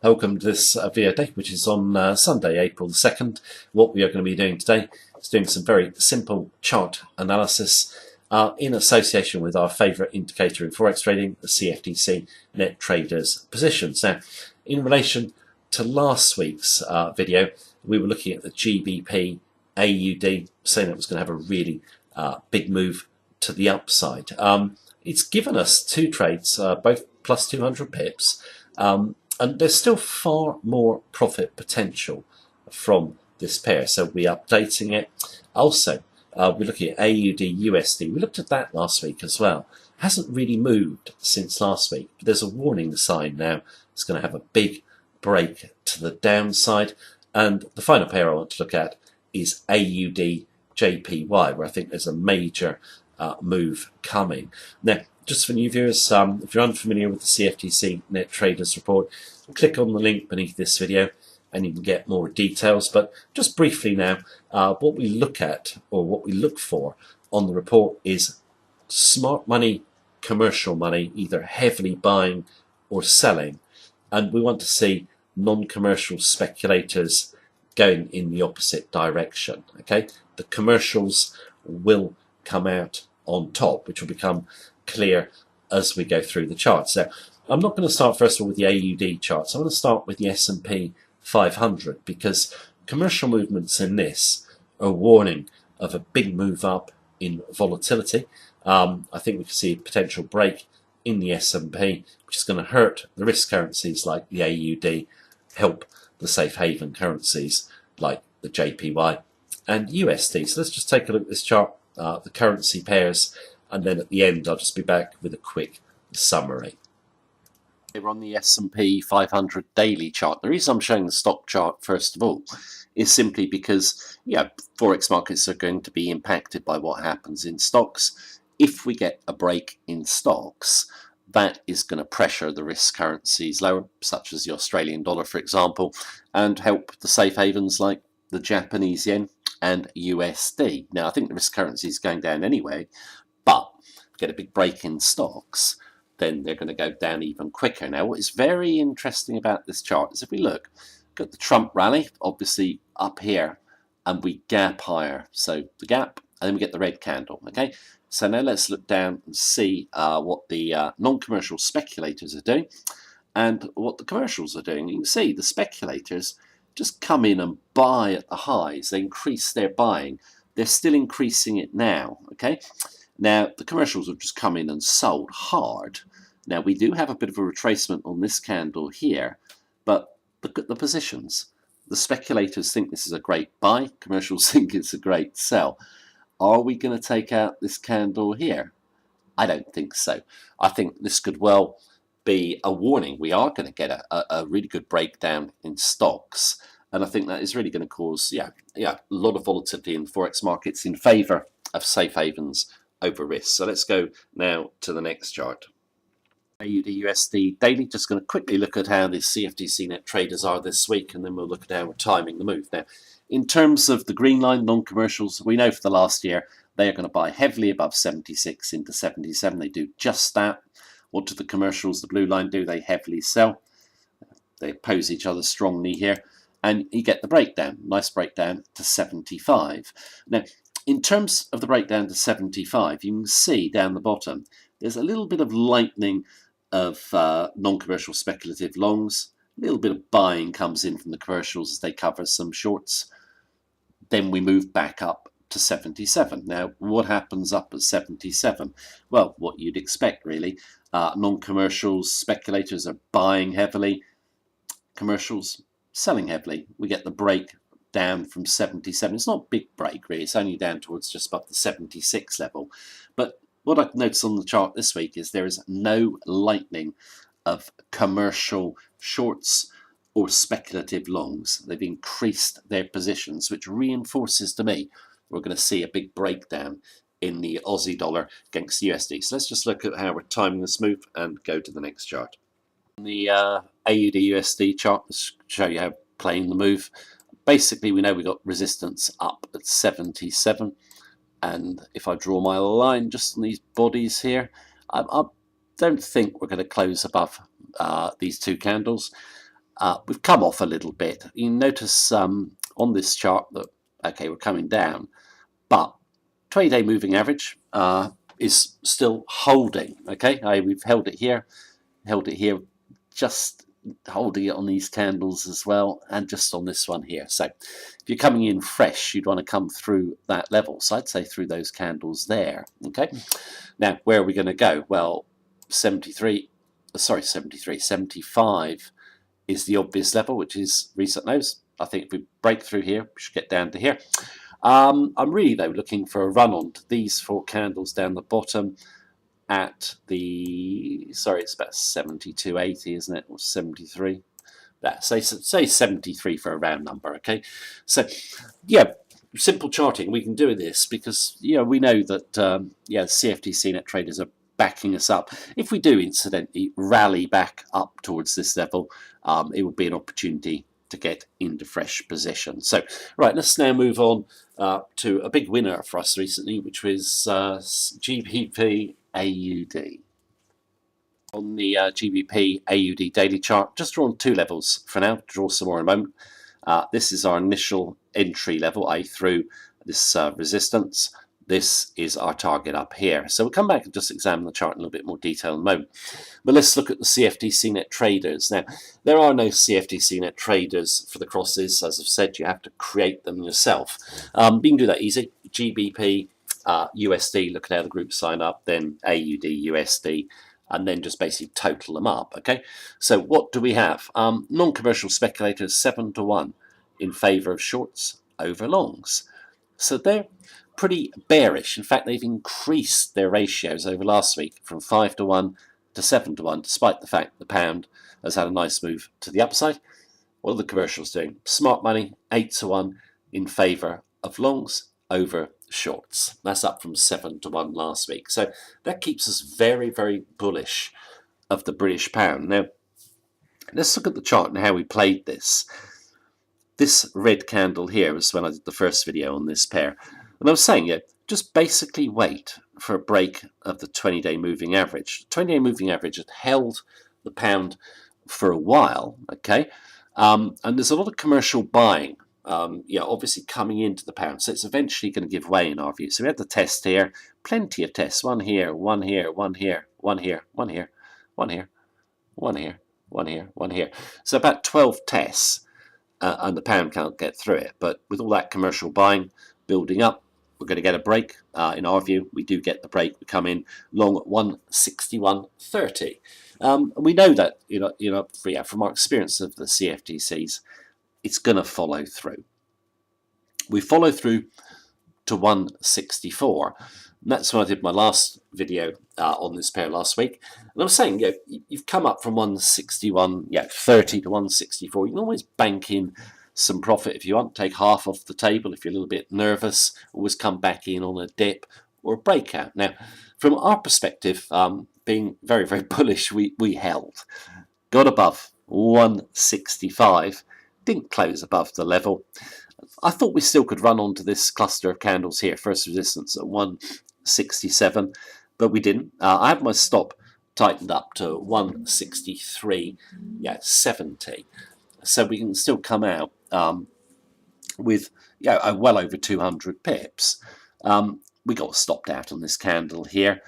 Welcome to this video day, which is on Sunday, April the 2nd. What we are going to be doing today is doing some very simple chart analysis in association with our favourite indicator in Forex trading, the CFTC net traders positions. Now, in relation to last week's video, we were looking at the GBP AUD, saying it was going to have a really big move to the upside. It's given us two trades, both plus 200 pips, and there's still far more profit potential from this pair, so we're updating it. Also, we're looking at AUD USD. We looked at that last week as well. Hasn't really moved since last week, but there's a warning sign now. It's going to have a big break to the downside. And the final pair I want to look at is AUD JPY, where I think there's a major move coming. Now, just for new viewers, if you're unfamiliar with the CFTC Net Traders Report, click on the link beneath this video and you can get more details. But just briefly now, what we look at, or what we look for on the report, is smart money, commercial money, either heavily buying or selling. And we want to see non-commercial speculators going in the opposite direction. Okay, the commercials will come out on top, which will become clear as we go through the charts. So I'm not going to start first of all with the AUD charts. I want to start with the S&P 500 because commercial movements in this are warning of a big move up in volatility. I think we can see a potential break in the S&P, which is going to hurt the risk currencies like the AUD, help the safe haven currencies like the JPY and USD. So let's just take a look at this chart, the currency pairs, and then at the end I'll just be back with a quick summary. We're on the S&P 500 daily chart. The reason I'm showing the stock chart first of all is simply because Forex markets are going to be impacted by what happens in stocks. If we get a break in stocks, that is going to pressure the risk currencies lower, such as the Australian dollar, for example, and help the safe havens like the Japanese yen and USD. Now, I think the risk currency is going down anyway, but get a big break in stocks, then they're going to go down even quicker. Now, what is very interesting about this chart is if we look at the Trump rally, obviously up here, and we gap higher. So the gap, and then we get the red candle, okay? So now let's look down and see what the non-commercial speculators are doing and what the commercials are doing. You can see the speculators just come in and buy at the highs. They increase their buying. They're still increasing it now, okay? Now, the commercials have just come in and sold hard. Now, we do have a bit of a retracement on this candle here, but look at the positions. The speculators think this is a great buy. Commercials think it's a great sell. Are we going to take out this candle here? I don't think so. I think this could well be a warning. We are going to get a really good breakdown in stocks. And I think that is really going to cause a lot of volatility in the Forex markets in favour of safe havens over risk. So let's go now to the next chart. AUD USD daily. Just going to quickly look at how the CFTC net traders are this week, and then we'll look at how we're timing the move. Now, in terms of the green line, non-commercials, we know for the last year they are going to buy heavily above 76 into 77. They do just that. What do the commercials, the blue line, do? They heavily sell. They oppose each other strongly here, and you get the breakdown. Nice breakdown to 75. Now, in terms of the breakdown to 75, you can see down the bottom, there's a little bit of lightening of non-commercial speculative longs. A little bit of buying comes in from the commercials as they cover some shorts. Then we move back up to 77. Now, what happens up at 77? Well, what you'd expect, really. Non-commercials, speculators are buying heavily. Commercials selling heavily. We get the break down from 77. It's not a big break, really. It's only down towards just above the 76 level. But what I've noticed on the chart this week is there is no lightening of commercial shorts or speculative longs. They've increased their positions, which reinforces to me we're going to see a big breakdown in the Aussie dollar against USD. So let's just look at how we're timing this move and go to the next chart. The AUD USD chart, let's show you how playing the move. Basically, we know we got resistance up at 77. And if I draw my line just on these bodies here, I don't think we're going to close above these two candles. we've come off a little bit. You notice on this chart that, okay, we're coming down, but 20-day moving average is still holding. Okay, we've held it here, just holding it on these candles as well, and just on this one here. So if you're coming in fresh, you'd want to come through that level. So I'd say through those candles there. Okay, now where are we going to go? Well, 75 is the obvious level, which is recent lows. I think if we break through here, we should get down to here. I'm really, though, looking for a run on to these 4 candles down the bottom at the, sorry, it's about 72.80, isn't it, or 73? Say 73 for a round number, okay? So, yeah, simple charting. We can do this because, we know that, CFTC net traders are backing us up. If we do incidentally rally back up towards this level, it will be an opportunity to get into fresh position. So, right, let's now move on to a big winner for us recently, which was GBP AUD. On the GBP AUD daily chart, just drawn 2 levels for now. Draw some more in a moment. This is our initial entry level, through this resistance. This is our target up here. So we'll come back and just examine the chart in a little bit more detail in a moment. But let's look at the CFTC net traders. Now, there are no CFTC net traders for the crosses. As I've said, you have to create them yourself. You can do that easy. GBP, USD, look at how the groups sign up, then AUD, USD, and then just basically total them up, okay? So what do we have? Non-commercial speculators 7-1 in favour of shorts over longs. So they're pretty bearish. In fact, they've increased their ratios over last week from 5-1 to 7-1, despite the fact the pound has had a nice move to the upside. What are the commercials doing? Smart money, 8-1 in favour of longs over shorts. That's up from 7-1 last week. So that keeps us very, very bullish of the British pound. Now, let's look at the chart and how we played this. This red candle here was when I did the first video on this pair. And I was saying, just basically wait for a break of the 20-day moving average. The 20-day moving average had held the pound for a while, okay? And there's a lot of commercial buying, obviously coming into the pound. So it's eventually going to give way in our view. So we had the test here, plenty of tests. One here, one here, one here, one here, one here, one here, one here, one here, one here. So about 12 tests, and the pound can't get through it. But with all that commercial buying building up, we're going to get a break. In our view, we do get the break. We come in long at 161.30. We know that, from our experience of the CFTCs, it's going to follow through. We follow through to 164. And that's when I did my last video on this pair last week. And I was saying, you've come up from 161.30 to 164. You can always bank in some profit if you want. Take half off the table if you're a little bit nervous. Always come back in on a dip or a breakout. Now, from our perspective, being very, very bullish, we held. Got above 165. Didn't close above the level. I thought we still could run onto this cluster of candles here. First resistance at 167, but we didn't. I had my stop tightened up to 163.70. So we can still come out with well over 200 pips. We got stopped out on this candle here.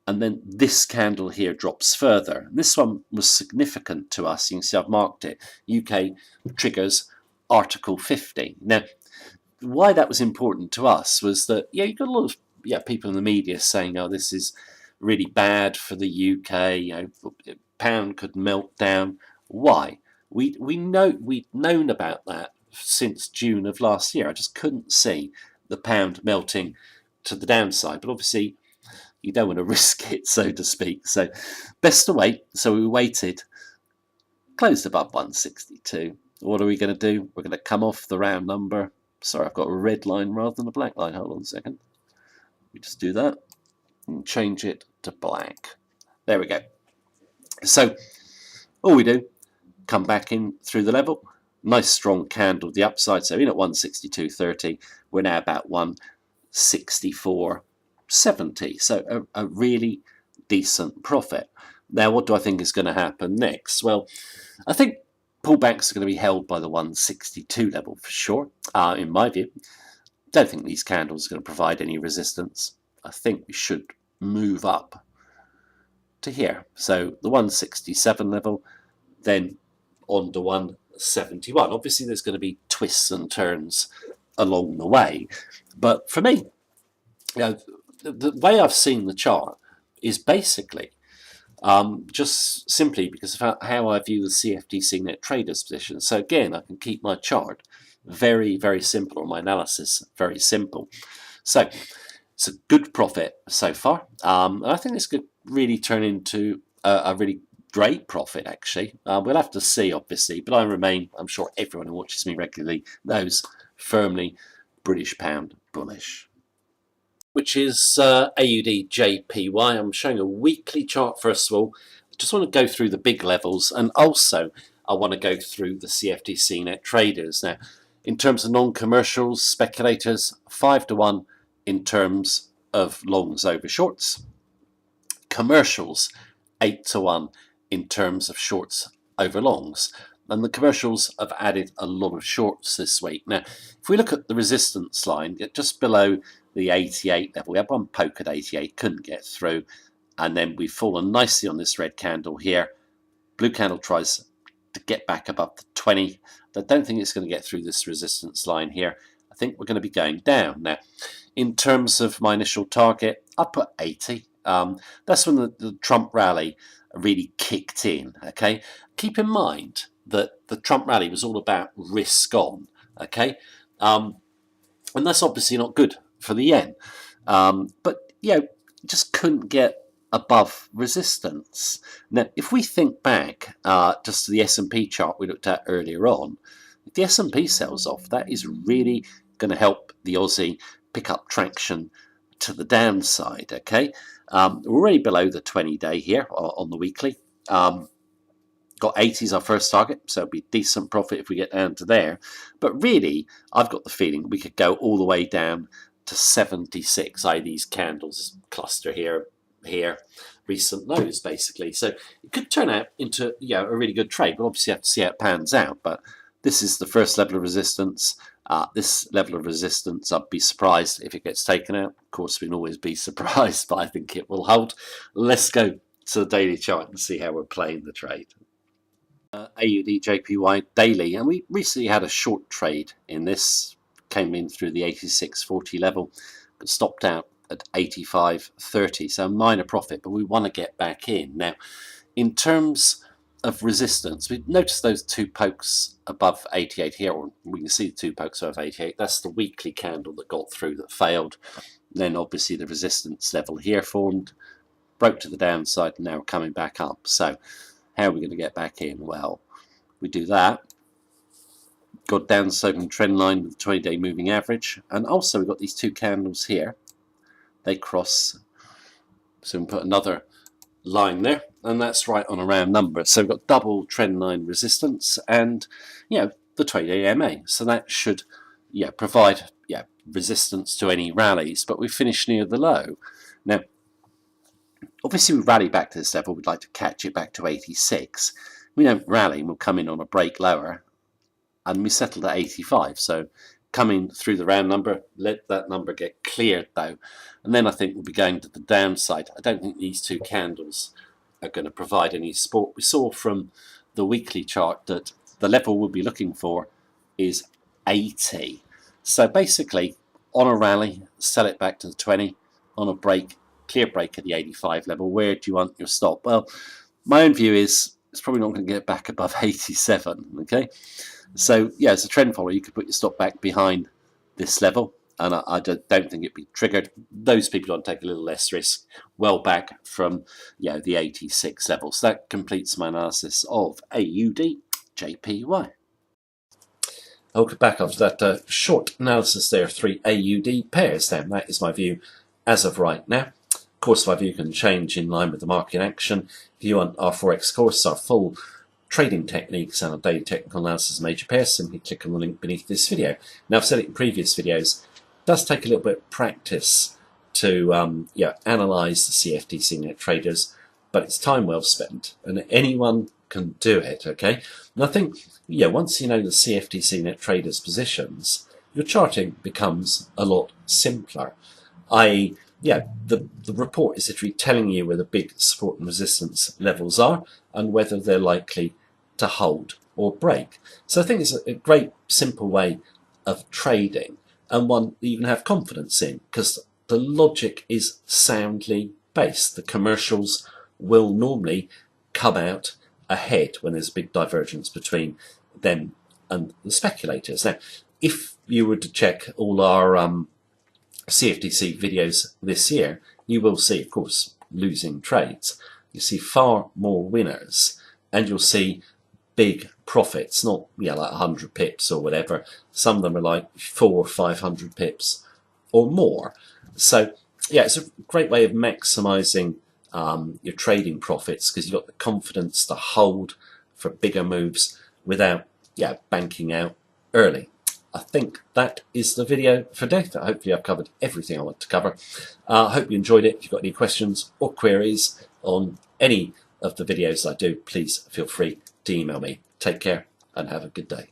And then this candle here drops further. This one was significant to us. You can see I've marked it. UK triggers Article 50. Now, why that was important to us was that, you got a lot of people in the media saying, oh, this is really bad for the UK. Pound could melt down. Why? We'd known about that since June of last year. I just couldn't see the pound melting to the downside. But obviously, you don't want to risk it, so to speak. So best to wait. So we waited, closed above 162. What are we going to do? We're going to come off the round number. Sorry, I've got a red line rather than a black line. Hold on a second. We just do that and change it to black. There we go. So all we do, come back in through the level. Nice strong candle the upside. So in at 162.30. We're now about 164.70. So a really decent profit. Now, what do I think is going to happen next? Well, I think Pullbacks are going to be held by the 162 level for sure, in my view. Don't think these candles are going to provide any resistance. I think we should move up to here. So the 167 level, then on to 171. Obviously, there's going to be twists and turns along the way. But for me, the way I've seen the chart is basically just simply because of how I view the CFTC net traders position. So again, I can keep my chart very, very simple, or my analysis very simple. So it's a good profit so far. And I think this could really turn into a really great profit, actually. We'll have to see, obviously, but I'm sure everyone who watches me regularly knows, firmly British pound bullish. Which is AUD JPY. I'm showing a weekly chart first of all. I just want to go through the big levels, and also I want to go through the CFTC net traders. Now, in terms of non-commercials, speculators, 5-1 in terms of longs over shorts. Commercials, 8-1 in terms of shorts over longs. And the commercials have added a lot of shorts this week. Now, if we look at the resistance line, just below the 88 level, we had one poke at 88, couldn't get through. And then we've fallen nicely on this red candle here. Blue candle tries to get back above the 20. I don't think it's going to get through this resistance line here. I think we're going to be going down. Now, in terms of my initial target, I put 80. That's when the Trump rally really kicked in. Okay, keep in mind that the Trump rally was all about risk on. Okay, and that's obviously not good for the yen. But just couldn't get above resistance. Now, if we think back just to the S&P chart we looked at earlier on, if the S&P sells off, that is really going to help the Aussie pick up traction to the downside. Okay, we're already below the 20-day here on the weekly. Got 80 as our first target, so it'll be decent profit if we get down to there. But really, I've got the feeling we could go all the way down to 76, i.e. these candles cluster here, recent lows basically. So it could turn out into a really good trade. We'll obviously have to see how it pans out, but this is the first level of resistance. This level of resistance, I'd be surprised if it gets taken out. Of course, we can always be surprised, but I think it will hold. Let's go to the daily chart and see how we're playing the trade. AUD JPY daily, and we recently had a short trade in this, came in through the 86.40 level, but stopped out at 85.30, so a minor profit, but we want to get back in. Now, in terms of resistance, we noticed those two pokes above 88 here, or we can see the two pokes above 88. That's the weekly candle that got through that failed. Then obviously the resistance level here formed, broke to the downside, and now coming back up. So how are we going to get back in? Well, we do that. Got down sloping trend line with the 20-day moving average, and also we've got these two candles here. They cross, so we can put another line there, and that's right on a round number. So we've got double trend line resistance and the 20-day MA. So that should provide resistance to any rallies, but we finished near the low. Now, obviously we rally back to this level, we'd like to catch it back to 86. We don't rally and we'll come in on a break lower, and we settled at 85. So coming through the round number, let that number get cleared though, and then I think we'll be going to the downside. I don't think these two candles are going to provide any support. We saw from the weekly chart that the level we'll be looking for is 80. So basically, on a rally, sell it back to the 20. On a break, clear break at the 85 level. Where do you want your stop? Well, my own view is it's probably not going to get back above 87. Okay, so as a trend follower, you could put your stop back behind this level, and I don't think it'd be triggered. Those people want to take a little less risk, well back from the 86 level. So that completes my analysis of AUD JPY. I'll get back after that short analysis there of 3 AUD pairs then. That is my view as of right now. Of course, my view can change in line with the market action. If you want our Forex course, our full trading techniques and our daily technical analysis of major pairs, simply click on the link beneath this video. Now, I've said it in previous videos, it does take a little bit of practice to analyse the CFTC net traders, but it's time well spent. And anyone can do it, okay? And I think, yeah, once you know the CFTC net traders positions, your charting becomes a lot simpler. Yeah, the report is literally telling you where the big support and resistance levels are and whether they're likely to hold or break. So I think it's a great, simple way of trading, and one that you can have confidence in, because the logic is soundly based. The commercials will normally come out ahead when there's a big divergence between them and the speculators. Now, if you were to check all our CFTC videos this year, you will see, of course, losing trades. You see far more winners, and you'll see big profits, not like 100 pips or whatever. Some of them are like 400 or 500 pips or more. So yeah, it's a great way of maximising your trading profits, because you've got the confidence to hold for bigger moves without banking out early. I think that is the video for today. Hopefully I've covered everything I want to cover. I hope you enjoyed it. If you've got any questions or queries on any of the videos I do, please feel free to email me. Take care and have a good day.